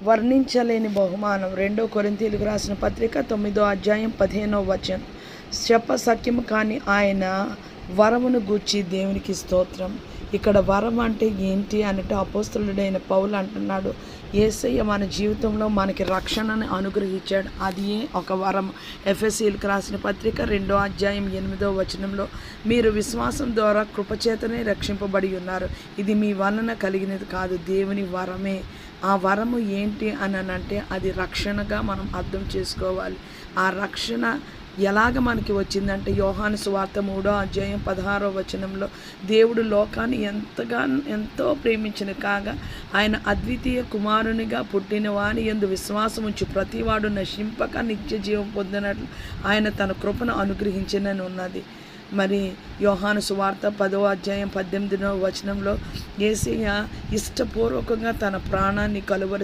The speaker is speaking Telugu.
వర్ణించలేని బహుమానం. 2 కొరింథీయులకు రాసిన పత్రిక 9వ అధ్యాయం 15వ వచనం. సఖ్యము కాని ఆయన వరమును గూర్చి దేవునికి స్తోత్రం. ఇక్కడ వరం అంటే ఏంటి అంటే అపోస్తలుడైన పౌలు అంటున్నాడు, యేసయ్య మన జీవితంలో మనకి రక్షణను అనుగ్రహించాడు, అది ఒక వరం. ఎఫెసీయులకు రాసిన పత్రిక 2వ అధ్యాయం 8వ వచనంలో, మీరు విశ్వాసం ద్వారా కృపచేతనే రక్షింపబడి ఉన్నారు, ఇది మీ వలన కలిగినది కాదు, దేవుని వరమే. ఆ వరము ఏంటి అని అంటే అది రక్షణగా మనం అర్థం చేసుకోవాలి. ఆ రక్షణ ఎలాగ మనకి వచ్చిందంటే యోహాను సువార్త 3వ అధ్యాయం 16వ వచనంలో, దేవుడు లోకాన్ని ఎంతో ప్రేమించిన కాగా ఆయన అద్వితీయ కుమారునిగా పుట్టిన వాని యందు విశ్వాసం ఉంచి ప్రతివాడు నశింపక నిత్య జీవం పొందినట్లు ఆయన తన కృపను అనుగ్రహించినని ఉన్నది. మరి యోహాను సువార్త 10వ అధ్యాయం 18వ వచనంలో యేసయ్య ఇష్టపూర్వకంగా తన ప్రాణాన్ని కలువరి